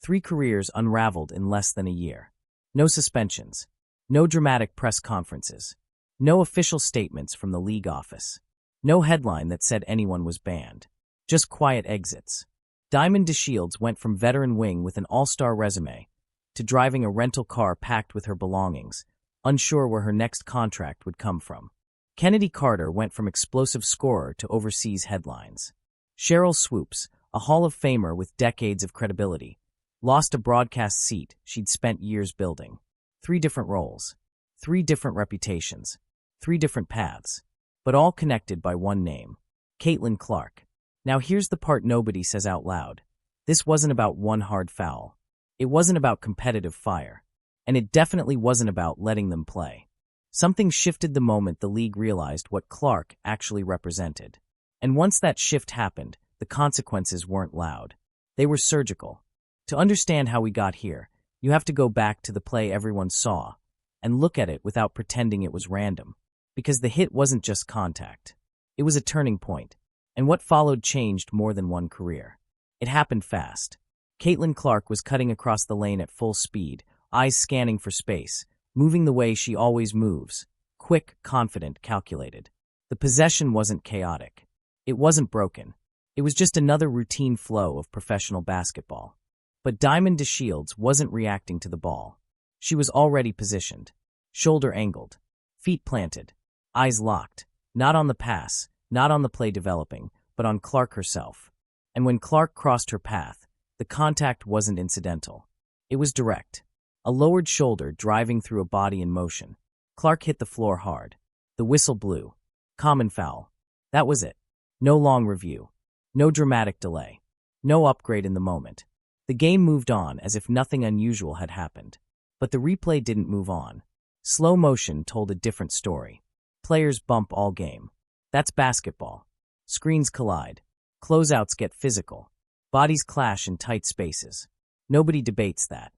3 careers unraveled in less than a year. No suspensions. No dramatic press conferences. No official statements from the league office. No headline that said anyone was banned. Just quiet exits. Diamond DeShields went from veteran wing with an all-star resume to driving a rental car packed with her belongings, unsure where her next contract would come from. Kennedy Carter went from explosive scorer to overseas headlines. Cheryl Swoops, a Hall of Famer with decades of credibility, lost a broadcast seat she'd spent years building. 3 different roles, 3 different reputations, 3 different paths, but all connected by one name, Caitlin Clark. Now here's the part nobody says out loud. This wasn't about one hard foul. It wasn't about competitive fire. And it definitely wasn't about letting them play. Something shifted the moment the league realized what Clark actually represented. And once that shift happened, the consequences weren't loud. They were surgical. To understand how we got here, you have to go back to the play everyone saw and look at it without pretending it was random. Because the hit wasn't just contact. It was a turning point. And what followed changed more than one career. It happened fast. Caitlin Clark was cutting across the lane at full speed, eyes scanning for space, moving the way she always moves, quick, confident, calculated. The possession wasn't chaotic. It wasn't broken. It was just another routine flow of professional basketball. But Diamond DeShields wasn't reacting to the ball. She was already positioned, shoulder angled, feet planted, eyes locked, not on the pass, not on the play developing, but on Clark herself. And when Clark crossed her path, the contact wasn't incidental. It was direct. A lowered shoulder driving through a body in motion. Clark hit the floor hard. The whistle blew. Common foul. That was it. No long review. No dramatic delay. No upgrade in the moment. The game moved on as if nothing unusual had happened. But the replay didn't move on. Slow motion told a different story. Players bump all game. That's basketball. Screens collide. Closeouts get physical. Bodies clash in tight spaces. Nobody debates that.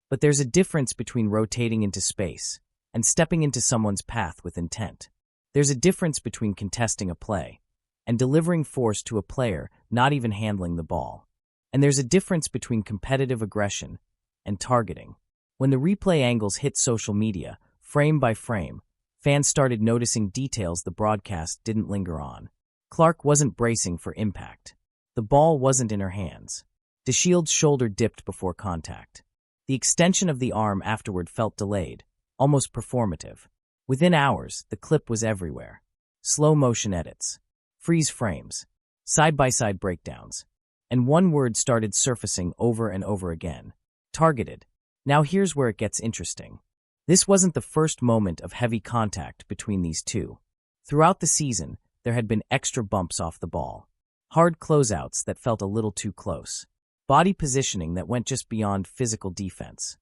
But there's a difference between rotating into space and stepping into someone's path with intent. There's a difference between contesting a play and delivering force to a player not even handling the ball. And there's a difference between competitive aggression and targeting. When the replay angles hit social media, frame by frame, fans started noticing details the broadcast didn't linger on. Clark wasn't bracing for impact. The ball wasn't in her hands. DeShields' shoulder dipped before contact. The extension of the arm afterward felt delayed, almost performative. Within hours, the clip was everywhere. Slow motion edits, freeze frames, side-by-side breakdowns. And one word started surfacing over and over again. Targeted. Now here's where it gets interesting. This wasn't the first moment of heavy contact between these two. Throughout the season, there had been extra bumps off the ball. Hard closeouts that felt a little too close. Body positioning that went just beyond physical defense.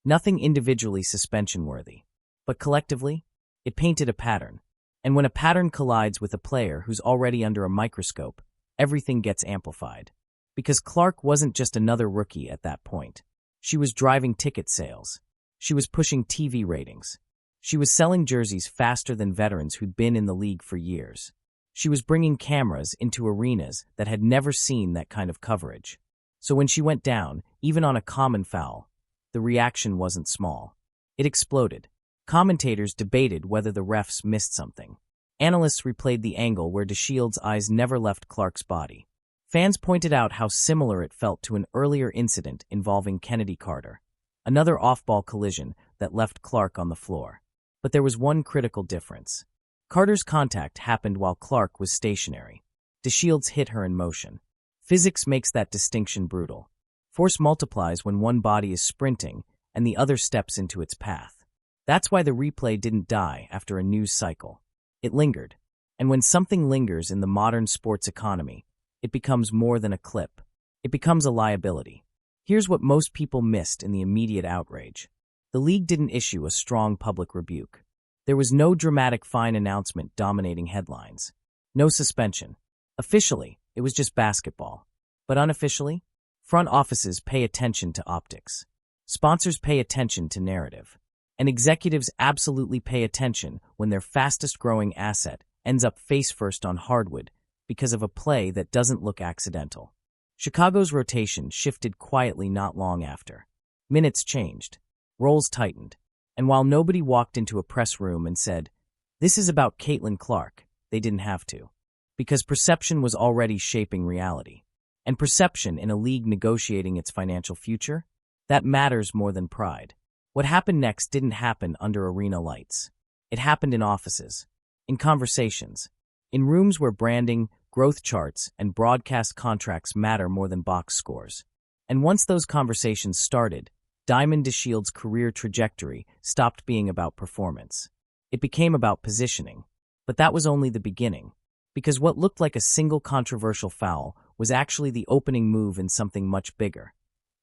Nothing individually suspension-worthy. But collectively, it painted a pattern. And when a pattern collides with a player who's already under a microscope, everything gets amplified. Because Clark wasn't just another rookie at that point. She was driving ticket sales. She was pushing TV ratings. She was selling jerseys faster than veterans who'd been in the league for years. She was bringing cameras into arenas that had never seen that kind of coverage. So when she went down, even on a common foul, the reaction wasn't small. It exploded. Commentators debated whether the refs missed something. Analysts replayed the angle where DeShields' eyes never left Clark's body. Fans pointed out how similar it felt to an earlier incident involving Kennedy Carter, another off-ball collision that left Clark on the floor. But there was one critical difference. Carter's contact happened while Clark was stationary. DeShields hit her in motion. Physics makes that distinction brutal. Force multiplies when one body is sprinting and the other steps into its path. That's why the replay didn't die after a news cycle. It lingered. And when something lingers in the modern sports economy, it becomes more than a clip. It becomes a liability. Here's what most people missed in the immediate outrage. The league didn't issue a strong public rebuke. There was no dramatic fine announcement dominating headlines. No suspension. Officially, it was just basketball. But unofficially, front offices pay attention to optics. Sponsors pay attention to narrative. And executives absolutely pay attention when their fastest-growing asset ends up face-first on hardwood because of a play that doesn't look accidental. Chicago's rotation shifted quietly not long after. Minutes changed. Roles tightened. And while nobody walked into a press room and said, "This is about Caitlin Clark," they didn't have to. Because perception was already shaping reality. And perception in a league negotiating its financial future? That matters more than pride. What happened next didn't happen under arena lights. It happened in offices, in conversations, in rooms where branding, growth charts, and broadcast contracts matter more than box scores. And once those conversations started, DeShields' career trajectory stopped being about performance. It became about positioning. But that was only the beginning, because what looked like a single controversial foul was actually the opening move in something much bigger.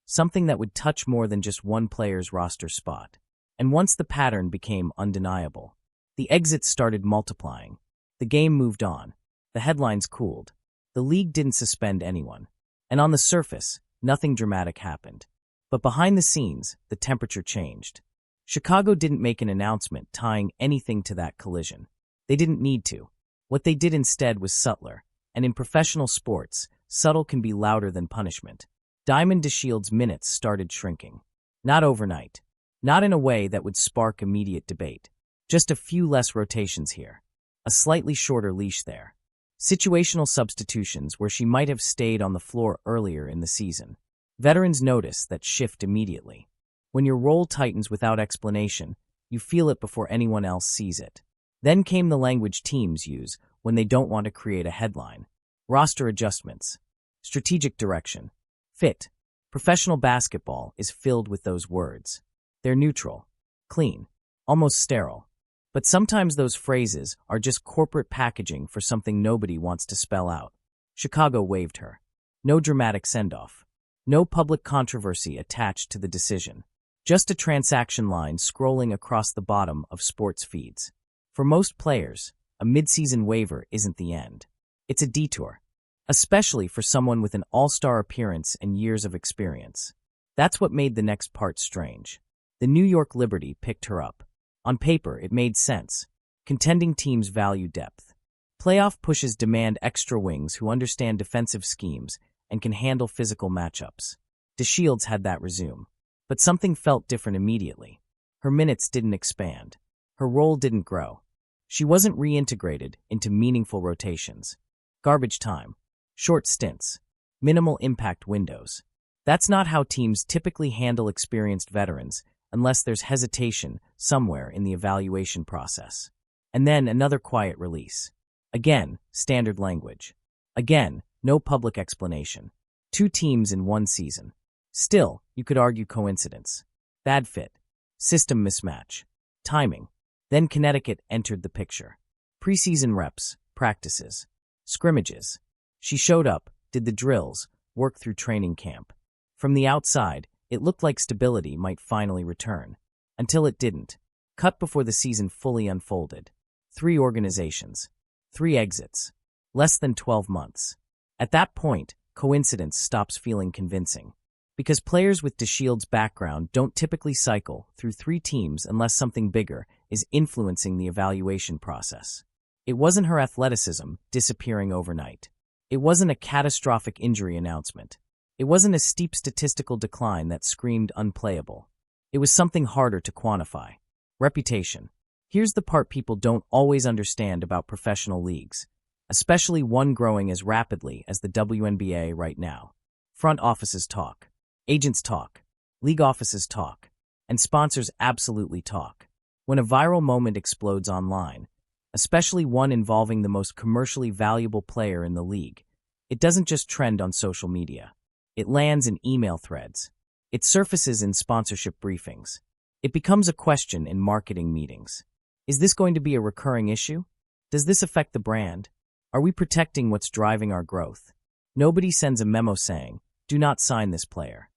Something that would touch more than just one player's roster spot. And once the pattern became undeniable, the exits started multiplying. The game moved on. The headlines cooled. The league didn't suspend anyone. And on the surface, nothing dramatic happened. But behind the scenes, the temperature changed. Chicago didn't make an announcement tying anything to that collision. They didn't need to. What they did instead was subtler. And in professional sports, subtle can be louder than punishment. DeShields' minutes started shrinking. Not overnight. Not in a way that would spark immediate debate. Just a few less rotations here. A slightly shorter leash there. Situational substitutions where she might have stayed on the floor earlier in the season. Veterans notice that shift immediately. When your role tightens without explanation, you feel it before anyone else sees it. Then came the language teams use when they don't want to create a headline. Roster adjustments. Strategic direction. Fit. Professional basketball is filled with those words. They're neutral, clean, almost sterile. But sometimes those phrases are just corporate packaging for something nobody wants to spell out. Chicago waived her. No dramatic send-off. No public controversy attached to the decision. Just a transaction line scrolling across the bottom of sports feeds. For most players, a mid-season waiver isn't the end. It's a detour. Especially for someone with an all-star appearance and years of experience. That's what made the next part strange. The New York Liberty picked her up. On paper, it made sense. Contending teams value depth. Playoff pushes demand extra wings who understand defensive schemes and can handle physical matchups. DeShields had that resume. But something felt different immediately. Her minutes didn't expand. Her role didn't grow. She wasn't reintegrated into meaningful rotations. Garbage time. Short stints. Minimal impact windows. That's not how teams typically handle experienced veterans unless there's hesitation somewhere in the evaluation process. And then another quiet release. Again, standard language. Again, no public explanation. 2 teams in 1 season. Still, you could argue coincidence. Bad fit. System mismatch. Timing. Then Connecticut entered the picture. Preseason reps, practices, scrimmages. She showed up, did the drills, worked through training camp. From the outside, it looked like stability might finally return. Until it didn't. Cut before the season fully unfolded. 3 organizations. 3 exits. Less than 12 months. At that point, coincidence stops feeling convincing. Because players with DeShields' background don't typically cycle through 3 teams unless something bigger is influencing the evaluation process. It wasn't her athleticism disappearing overnight. It wasn't a catastrophic injury announcement. It wasn't a steep statistical decline that screamed unplayable. It was something harder to quantify. Reputation. Here's the part people don't always understand about professional leagues, especially one growing as rapidly as the WNBA right now. Front offices talk. Agents talk. League offices talk. And sponsors absolutely talk. When a viral moment explodes online, especially one involving the most commercially valuable player in the league, it doesn't just trend on social media. It lands in email threads. It surfaces in sponsorship briefings. It becomes a question in marketing meetings. Is this going to be a recurring issue? Does this affect the brand? Are we protecting what's driving our growth? Nobody sends a memo saying, "Do not sign this player."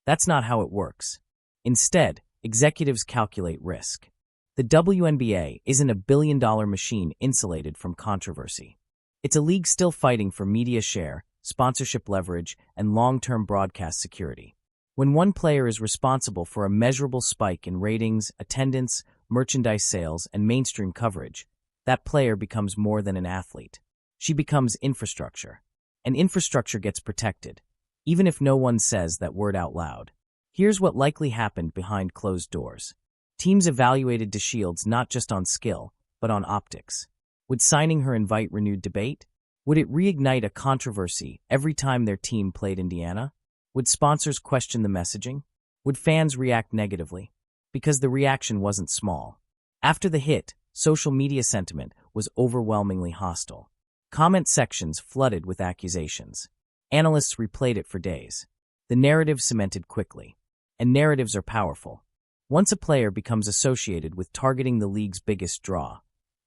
That's not how it works. Instead, executives calculate risk. The WNBA isn't a billion-dollar machine insulated from controversy. It's a league still fighting for media share, sponsorship leverage, and long-term broadcast security. When one player is responsible for a measurable spike in ratings, attendance, merchandise sales, and mainstream coverage, that player becomes more than an athlete. She becomes infrastructure. And infrastructure gets protected. even if no one says that word out loud. Here's what likely happened behind closed doors. Teams evaluated DeShields not just on skill, but on optics. Would signing her invite renewed debate? Would it reignite a controversy every time their team played Indiana? Would sponsors question the messaging? Would fans react negatively? Because the reaction wasn't small. After the hit, social media sentiment was overwhelmingly hostile. Comment sections flooded with accusations. Analysts replayed it for days. The narrative cemented quickly. And narratives are powerful. Once a player becomes associated with targeting the league's biggest draw,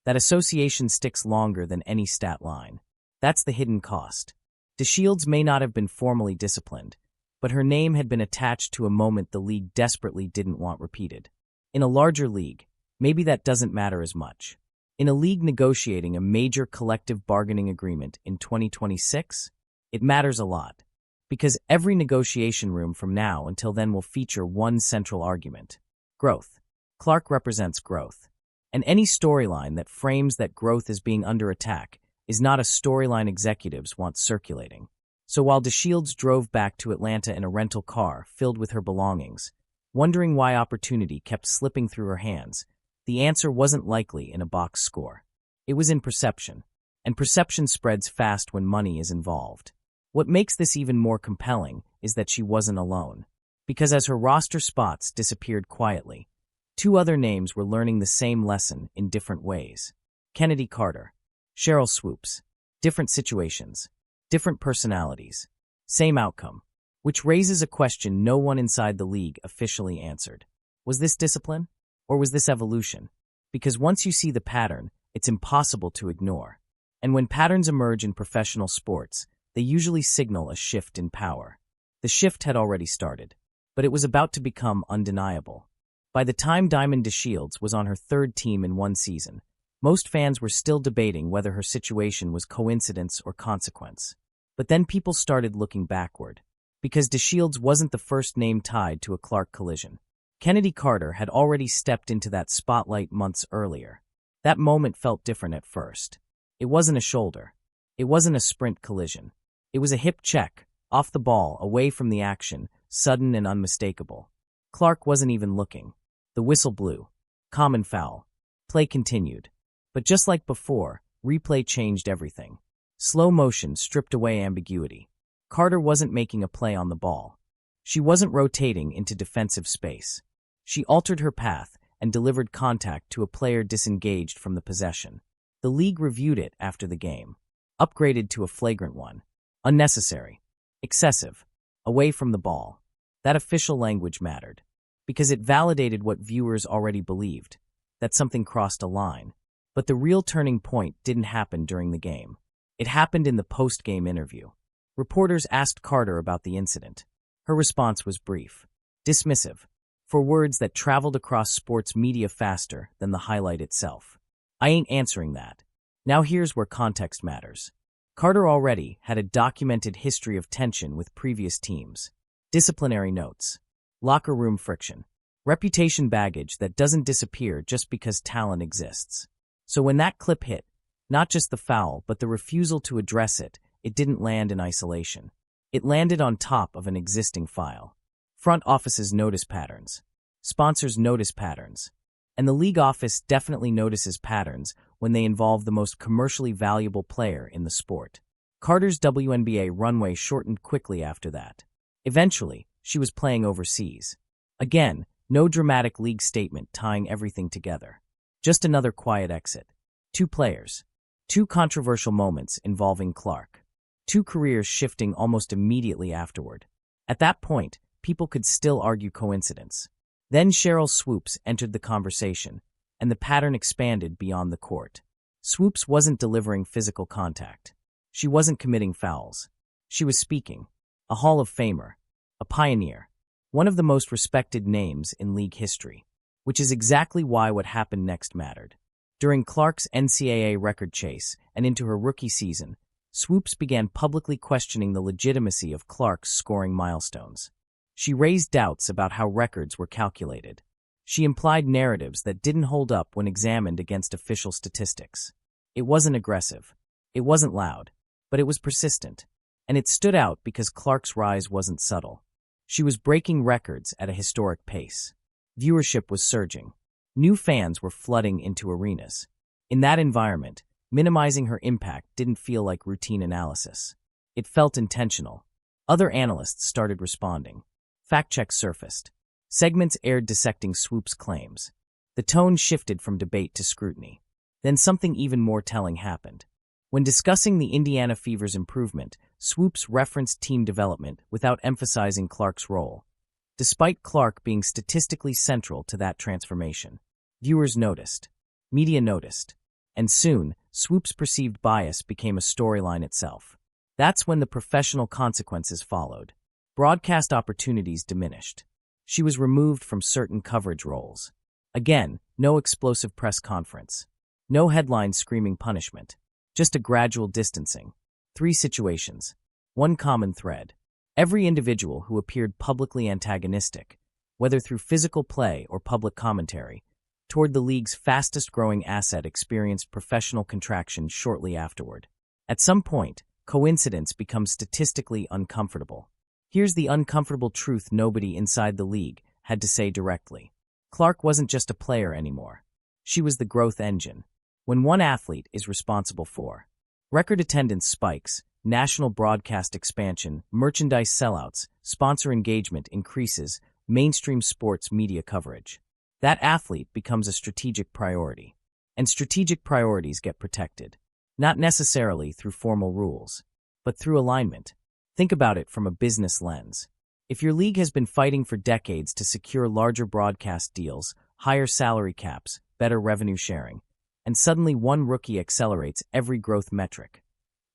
that association sticks longer than any stat line. That's the hidden cost. DeShields may not have been formally disciplined, but her name had been attached to a moment the league desperately didn't want repeated. In a larger league, maybe that doesn't matter as much. In a league negotiating a major collective bargaining agreement in 2026, it matters a lot, because every negotiation room from now until then will feature one central argument: growth. Clark represents growth. And any storyline that frames that growth is being under attack is not a storyline executives want circulating. So while DeShields drove back to Atlanta in a rental car filled with her belongings, wondering why opportunity kept slipping through her hands, the answer wasn't likely in a box score. It was in perception, and perception spreads fast when money is involved. What makes this even more compelling is that she wasn't alone, because as her roster spots disappeared quietly, two other names were learning the same lesson in different ways. Kennedy Carter, Sheryl Swoopes. Different situations, different personalities, same outcome, which raises a question no one inside the league officially answered. Was this discipline, or was this evolution? Because once you see the pattern, it's impossible to ignore. And when patterns emerge in professional sports, they usually signal a shift in power. The shift had already started, but it was about to become undeniable. By the time Diamond DeShields was on her third team in one season, most fans were still debating whether her situation was coincidence or consequence. But then people started looking backward, because DeShields wasn't the first name tied to a Clark collision. Kennedy Carter had already stepped into that spotlight months earlier. That moment felt different at first. It wasn't a shoulder. It wasn't a sprint collision. It was a hip check, off the ball, away from the action, sudden and unmistakable. Clark wasn't even looking. The whistle blew. Common foul. Play continued. But just like before, replay changed everything. Slow motion stripped away ambiguity. Carter wasn't making a play on the ball. She wasn't rotating into defensive space. She altered her path and delivered contact to a player disengaged from the possession. The league reviewed it after the game. Upgraded to a flagrant one. Unnecessary. Excessive. Away from the ball. That official language mattered, because it validated what viewers already believed, that something crossed a line. But the real turning point didn't happen during the game. It happened in the post-game interview. Reporters asked Carter about the incident. Her response was brief, dismissive, for words that traveled across sports media faster than the highlight itself. I ain't answering that. Now here's where context matters. Carter already had a documented history of tension with previous teams. Disciplinary notes. Locker room friction. Reputation baggage that doesn't disappear just because talent exists. So when that clip hit, not just the foul, but the refusal to address it, it didn't land in isolation. It landed on top of an existing file. Front offices notice patterns. Sponsors notice patterns. And the league office definitely notices patterns when they involve the most commercially valuable player in the sport. Carter's WNBA runway shortened quickly after that. Eventually, she was playing overseas. Again, no dramatic league statement tying everything together. Just another quiet exit. Two players. Two controversial moments involving Clark. Two careers shifting almost immediately afterward. At that point, people could still argue coincidence. Then Sheryl Swoopes entered the conversation, and the pattern expanded beyond the court. Swoopes wasn't delivering physical contact. She wasn't committing fouls. She was speaking. A Hall of Famer. A pioneer. One of the most respected names in league history. Which is exactly why what happened next mattered. During Clark's NCAA record chase and into her rookie season, Swoopes began publicly questioning the legitimacy of Clark's scoring milestones. She raised doubts about how records were calculated. She implied narratives that didn't hold up when examined against official statistics. It wasn't aggressive. It wasn't loud. But it was persistent. And it stood out because Clark's rise wasn't subtle. She was breaking records at a historic pace. Viewership was surging. New fans were flooding into arenas. In that environment, minimizing her impact didn't feel like routine analysis. It felt intentional. Other analysts started responding. Fact-checks surfaced. Segments aired dissecting Swoop's claims. The tone shifted from debate to scrutiny. Then something even more telling happened. When discussing the Indiana Fever's improvement, Swoops referenced team development without emphasizing Clark's role. Despite Clark being statistically central to that transformation, viewers noticed. Media noticed. And soon, Swoop's perceived bias became a storyline itself. That's when the professional consequences followed. Broadcast opportunities diminished. She was removed from certain coverage roles. Again, no explosive press conference. No headlines screaming punishment. Just a gradual distancing. 3 situations. One common thread. Every individual who appeared publicly antagonistic, whether through physical play or public commentary, toward the league's fastest-growing asset experienced professional contraction shortly afterward. At some point, coincidence becomes statistically uncomfortable. Here's the uncomfortable truth nobody inside the league had to say directly. Clark wasn't just a player anymore. She was the growth engine. When one athlete is responsible for record attendance spikes, national broadcast expansion, merchandise sellouts, sponsor engagement increases, mainstream sports media coverage, that athlete becomes a strategic priority. And strategic priorities get protected. Not necessarily through formal rules, but through alignment. Think about it from a business lens. If your league has been fighting for decades to secure larger broadcast deals, higher salary caps, better revenue sharing, and suddenly one rookie accelerates every growth metric,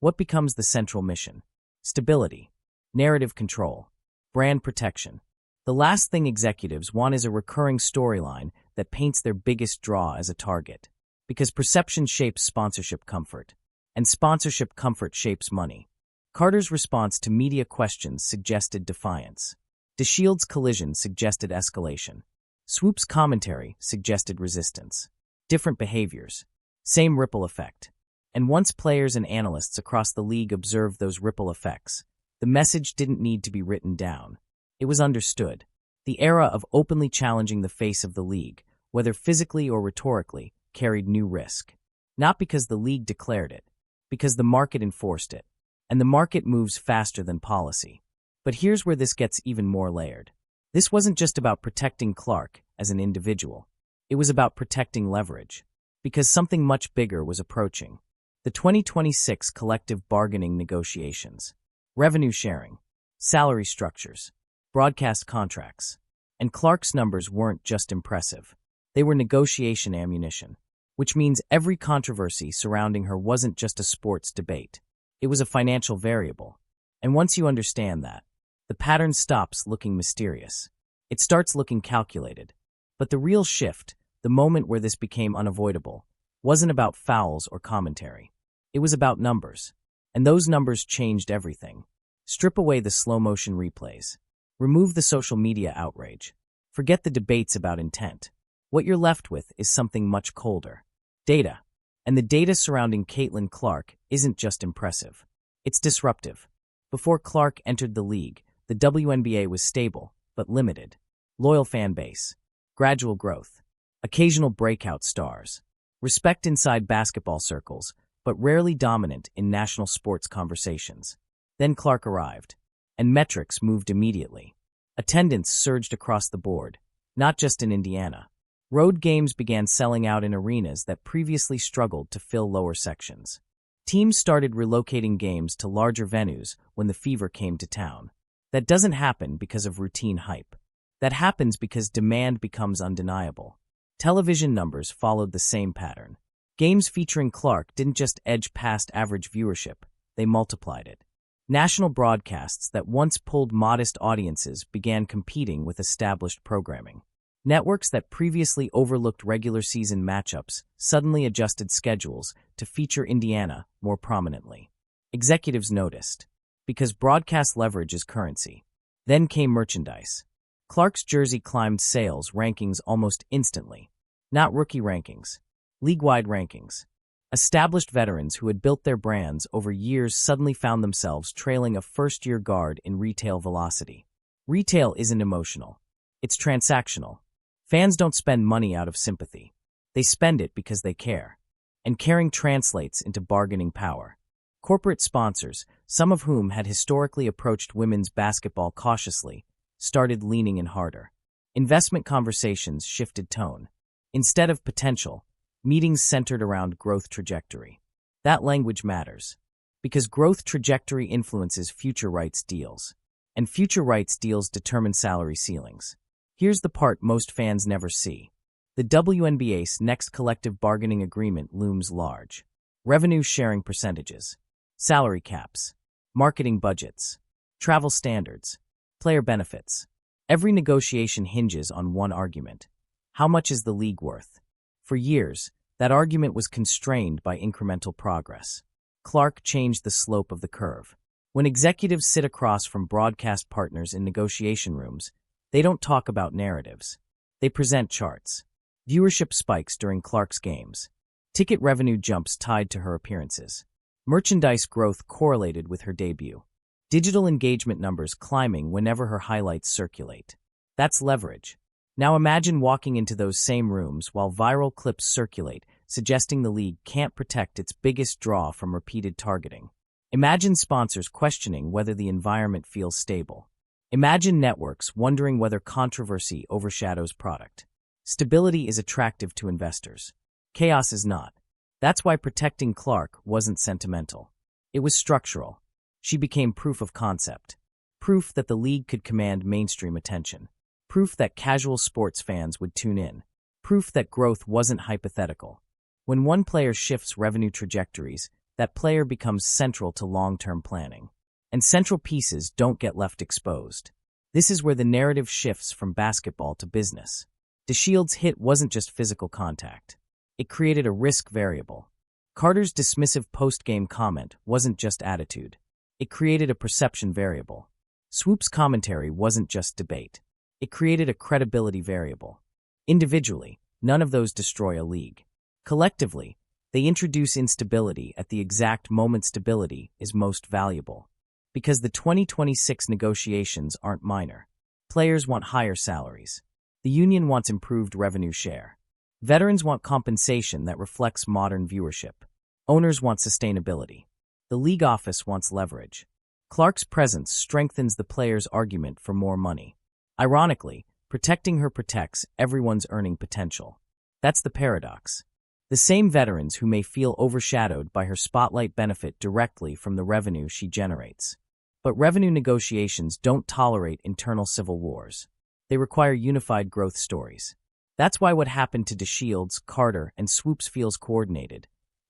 what becomes the central mission? Stability, narrative control, brand protection. The last thing executives want is a recurring storyline that paints their biggest draw as a target. Because perception shapes sponsorship comfort, and sponsorship comfort shapes money. Carter's response to media questions suggested defiance. DeShields' collision suggested escalation. Swoop's commentary suggested resistance. Different behaviors. Same ripple effect. And once players and analysts across the league observed those ripple effects, the message didn't need to be written down. It was understood. The era of openly challenging the face of the league, whether physically or rhetorically, carried new risk. Not because the league declared it, because the market enforced it. And the market moves faster than policy. But here's where this gets even more layered. This wasn't just about protecting Clark as an individual. It was about protecting leverage. Because something much bigger was approaching. The 2026 collective bargaining negotiations. Revenue sharing. Salary structures. Broadcast contracts. And Clark's numbers weren't just impressive. They were negotiation ammunition. Which means every controversy surrounding her wasn't just a sports debate. It was a financial variable. And once you understand that, the pattern stops looking mysterious. It starts looking calculated. But the real shift, the moment where this became unavoidable, wasn't about fouls or commentary. It was about numbers. And those numbers changed everything. Strip away the slow-motion replays. Remove the social media outrage. Forget the debates about intent. What you're left with is something much colder. Data. And the data surrounding Caitlin Clark isn't just impressive. It's disruptive. Before Clark entered the league, the WNBA was stable, but limited. Loyal fan base. Gradual growth. Occasional breakout stars. Respect inside basketball circles, but rarely dominant in national sports conversations. Then Clark arrived. And metrics moved immediately. Attendance surged across the board, not just in Indiana. Road games began selling out in arenas that previously struggled to fill lower sections. Teams started relocating games to larger venues when the Fever came to town. That doesn't happen because of routine hype. That happens because demand becomes undeniable. Television numbers followed the same pattern. Games featuring Clark didn't just edge past average viewership, they multiplied it. National broadcasts that once pulled modest audiences began competing with established programming. Networks that previously overlooked regular season matchups suddenly adjusted schedules to feature Indiana more prominently. Executives noticed, because broadcast leverage is currency. Then came merchandise. Clark's jersey climbed sales rankings almost instantly. Not rookie rankings, league-wide rankings. Established veterans who had built their brands over years suddenly found themselves trailing a first-year guard in retail velocity. Retail isn't emotional. It's transactional. Fans don't spend money out of sympathy. They spend it because they care. And caring translates into bargaining power. Corporate sponsors, some of whom had historically approached women's basketball cautiously, started leaning in harder. Investment conversations shifted tone. Instead of potential, meetings centered around growth trajectory. That language matters, because growth trajectory influences future rights deals, and future rights deals determine salary ceilings. Here's the part most fans never see. The WNBA's next collective bargaining agreement looms large. Revenue sharing percentages, salary caps, marketing budgets, travel standards, player benefits. Every negotiation hinges on one argument. How much is the league worth? For years, that argument was constrained by incremental progress. Clark changed the slope of the curve. When executives sit across from broadcast partners in negotiation rooms, they don't talk about narratives. They present charts. Viewership spikes during Clark's games. Ticket revenue jumps tied to her appearances. Merchandise growth correlated with her debut. Digital engagement numbers climbing whenever her highlights circulate. That's leverage. Now imagine walking into those same rooms while viral clips circulate, suggesting the league can't protect its biggest draw from repeated targeting. Imagine sponsors questioning whether the environment feels stable. Imagine networks wondering whether controversy overshadows product. Stability is attractive to investors. Chaos is not. That's why protecting Clark wasn't sentimental. It was structural. She became proof of concept. Proof that the league could command mainstream attention. Proof that casual sports fans would tune in. Proof that growth wasn't hypothetical. When one player shifts revenue trajectories, that player becomes central to long-term planning. And central pieces don't get left exposed. This is where the narrative shifts from basketball to business. DeShields' hit wasn't just physical contact. It created a risk variable. Carter's dismissive post-game comment wasn't just attitude. It created a perception variable. Swoop's commentary wasn't just debate. It created a credibility variable. Individually, none of those destroy a league. Collectively, they introduce instability at the exact moment stability is most valuable. Because the 2026 negotiations aren't minor. Players want higher salaries. The union wants improved revenue share. Veterans want compensation that reflects modern viewership. Owners want sustainability. The league office wants leverage. Clark's presence strengthens the player's argument for more money. Ironically, protecting her protects everyone's earning potential. That's the paradox. The same veterans who may feel overshadowed by her spotlight benefit directly from the revenue she generates. But revenue negotiations don't tolerate internal civil wars. They require unified growth stories. That's why what happened to DeShields, Carter, and Swoops feels coordinated,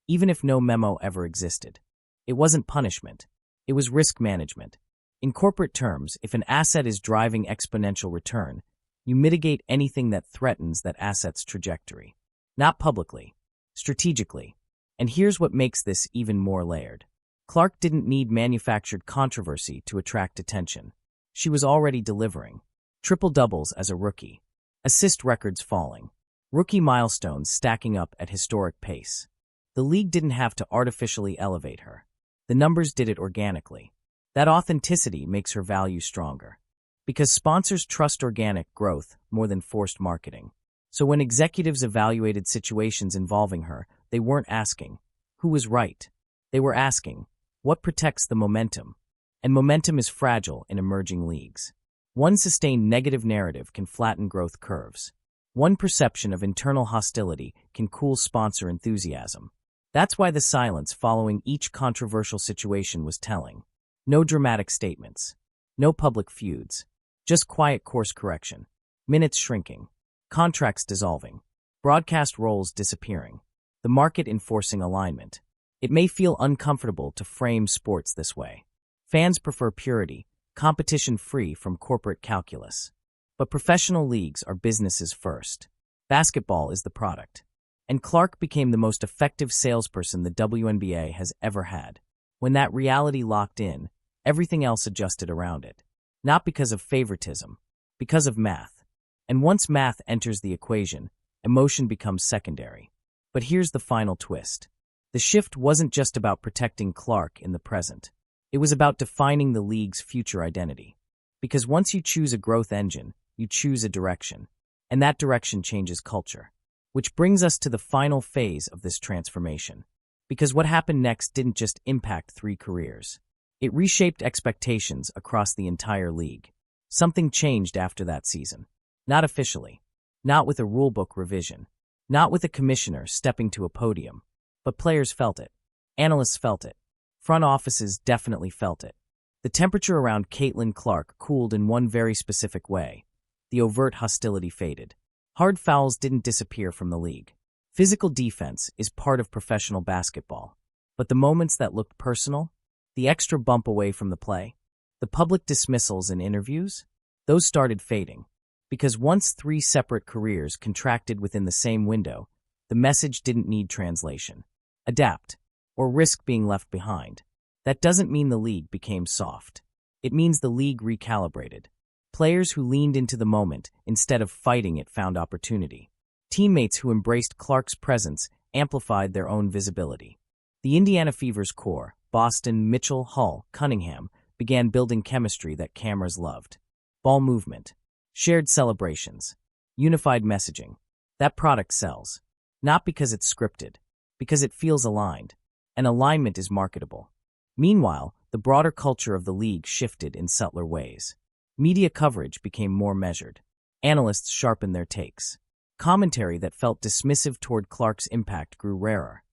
even if no memo ever existed. It wasn't punishment. It was risk management. In corporate terms, if an asset is driving exponential return, you mitigate anything that threatens that asset's trajectory. Not publicly, strategically. And here's what makes this even more layered. Clark didn't need manufactured controversy to attract attention. She was already delivering. Triple doubles as a rookie. Assist records falling. Rookie milestones stacking up at historic pace. The league didn't have to artificially elevate her. The numbers did it organically. That authenticity makes her value stronger. Because sponsors trust organic growth more than forced marketing. So when executives evaluated situations involving her, they weren't asking, who was right? They were asking, what protects the momentum? And momentum is fragile in emerging leagues. One sustained negative narrative can flatten growth curves. One perception of internal hostility can cool sponsor enthusiasm. That's why the silence following each controversial situation was telling. No dramatic statements. No public feuds. Just quiet course correction. Minutes shrinking. Contracts dissolving. Broadcast roles disappearing. The market enforcing alignment. It may feel uncomfortable to frame sports this way. Fans prefer purity, competition free from corporate calculus. But professional leagues are businesses first. Basketball is the product. And Clark became the most effective salesperson the WNBA has ever had. When that reality locked in, everything else adjusted around it. Not because of favoritism, because of math. And once math enters the equation, emotion becomes secondary. But here's the final twist. The shift wasn't just about protecting Clark in the present. It was about defining the league's future identity. Because once you choose a growth engine, you choose a direction. And that direction changes culture. Which brings us to the final phase of this transformation. Because what happened next didn't just impact 3 careers. It reshaped expectations across the entire league. Something changed after that season. Not officially. Not with a rulebook revision. Not with a commissioner stepping to a podium. But players felt it. Analysts felt it. Front offices definitely felt it. The temperature around Caitlin Clark cooled in one very specific way. The overt hostility faded. Hard fouls didn't disappear from the league. Physical defense is part of professional basketball. But the moments that looked personal, the extra bump away from the play, the public dismissals in interviews, those started fading. Because once 3 separate careers contracted within the same window, the message didn't need translation. Adapt, or risk being left behind. That doesn't mean the league became soft. It means the league recalibrated. Players who leaned into the moment instead of fighting it found opportunity. Teammates who embraced Clark's presence amplified their own visibility. The Indiana Fever's core, Boston, Mitchell, Hull, Cunningham, began building chemistry that cameras loved. Ball movement, shared celebrations, unified messaging. That product sells. Not because it's scripted, because it feels aligned, and alignment is marketable. Meanwhile, the broader culture of the league shifted in subtler ways. Media coverage became more measured. Analysts sharpened their takes. Commentary that felt dismissive toward Clark's impact grew rarer.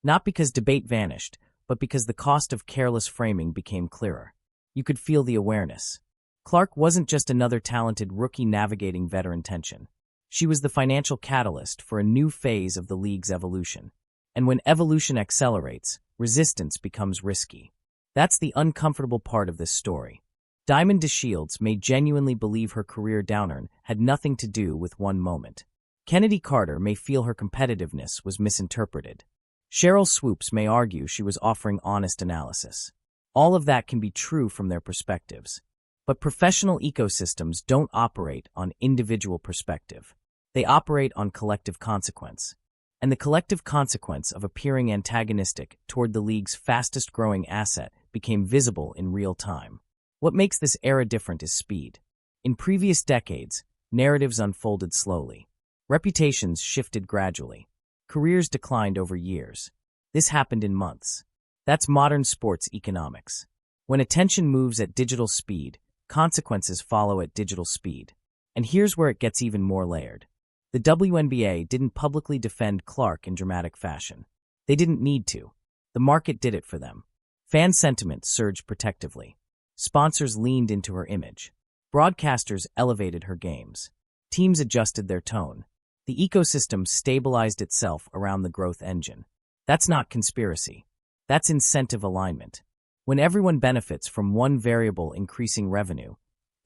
Not because debate vanished, but because the cost of careless framing became clearer. You could feel the awareness. Clark wasn't just another talented rookie navigating veteran tension. She was the financial catalyst for a new phase of the league's evolution. And when evolution accelerates, resistance becomes risky. That's the uncomfortable part of this story. Diamond DeShields may genuinely believe her career downturn had nothing to do with one moment. Kennedy Carter may feel her competitiveness was misinterpreted. Cheryl Swoops may argue she was offering honest analysis. All of that can be true from their perspectives. But professional ecosystems don't operate on individual perspective. They operate on collective consequence. And the collective consequence of appearing antagonistic toward the league's fastest-growing asset became visible in real time. What makes this era different is speed. In previous decades, narratives unfolded slowly. Reputations shifted gradually. Careers declined over years. This happened in months. That's modern sports economics. When attention moves at digital speed, consequences follow at digital speed. And here's where it gets even more layered. The WNBA didn't publicly defend Clark in dramatic fashion. They didn't need to. The market did it for them. Fan sentiment surged protectively. Sponsors leaned into her image. Broadcasters elevated her games. Teams adjusted their tone. The ecosystem stabilized itself around the growth engine. That's not conspiracy. That's incentive alignment. When everyone benefits from one variable increasing revenue,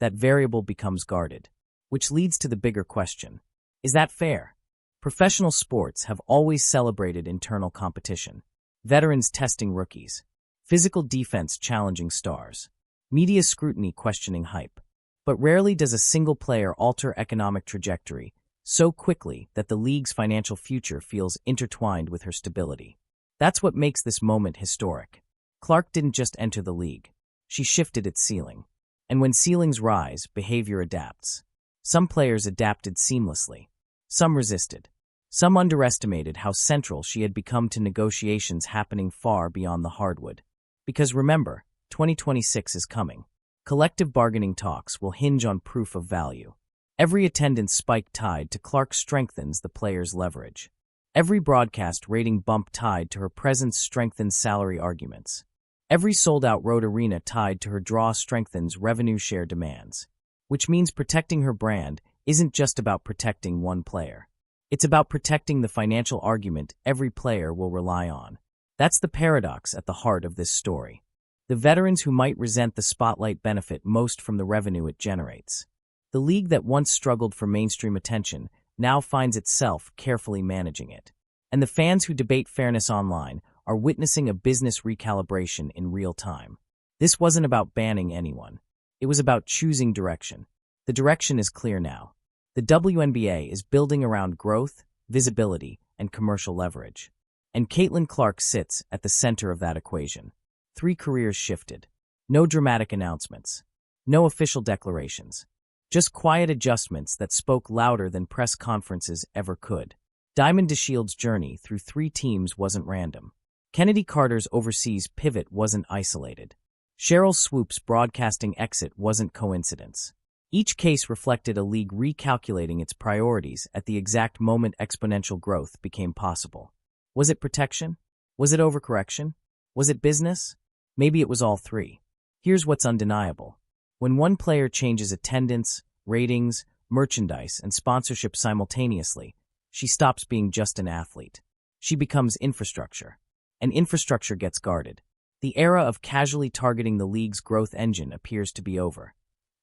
that variable becomes guarded. Which leads to the bigger question. Is that fair? Professional sports have always celebrated internal competition. Veterans testing rookies. Physical defense challenging stars. Media scrutiny questioning hype. But rarely does a single player alter economic trajectory so quickly that the league's financial future feels intertwined with her stability. That's what makes this moment historic. Clark didn't just enter the league. She shifted its ceiling. And when ceilings rise, behavior adapts. Some players adapted seamlessly. Some resisted. Some underestimated how central she had become to negotiations happening far beyond the hardwood. Because remember, 2026 is coming. Collective bargaining talks will hinge on proof of value. Every attendance spike tied to Clark strengthens the player's leverage. Every broadcast rating bump tied to her presence strengthens salary arguments. Every sold-out road arena tied to her draw strengthens revenue share demands. Which means protecting her brand isn't just about protecting one player. It's about protecting the financial argument every player will rely on. That's the paradox at the heart of this story. The veterans who might resent the spotlight benefit most from the revenue it generates. The league that once struggled for mainstream attention now finds itself carefully managing it. And the fans who debate fairness online are witnessing a business recalibration in real time. This wasn't about banning anyone. It was about choosing direction. The direction is clear now. The WNBA is building around growth, visibility, and commercial leverage. And Caitlin Clark sits at the center of that equation. 3 careers shifted. No dramatic announcements. No official declarations. Just quiet adjustments that spoke louder than press conferences ever could. Diamond DeShields' journey through 3 teams wasn't random. Kennedy Carter's overseas pivot wasn't isolated. Cheryl Swoop's broadcasting exit wasn't coincidence. Each case reflected a league recalculating its priorities at the exact moment exponential growth became possible. Was it protection? Was it overcorrection? Was it business? Maybe it was all 3. Here's what's undeniable. When one player changes attendance, ratings, merchandise, and sponsorship simultaneously, she stops being just an athlete. She becomes infrastructure. And infrastructure gets guarded. The era of casually targeting the league's growth engine appears to be over.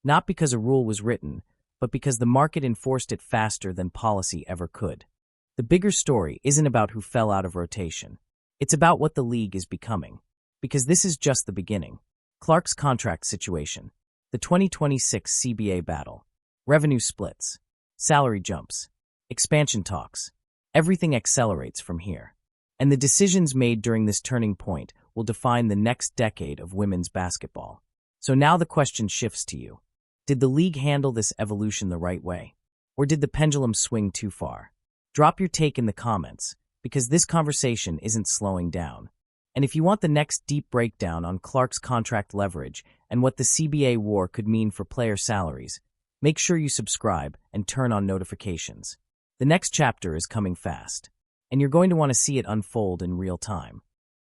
Not because a rule was written, but because the market enforced it faster than policy ever could. The bigger story isn't about who fell out of rotation. It's about what the league is becoming. Because this is just the beginning. Clark's contract situation. The 2026 CBA battle. Revenue splits. Salary jumps. Expansion talks. Everything accelerates from here. And the decisions made during this turning point will define the next decade of women's basketball. So now the question shifts to you. Did the league handle this evolution the right way? Or did the pendulum swing too far? Drop your take in the comments, because this conversation isn't slowing down. And if you want the next deep breakdown on Clark's contract leverage and what the CBA war could mean for player salaries, make sure you subscribe and turn on notifications. The next chapter is coming fast, and you're going to want to see it unfold in real time.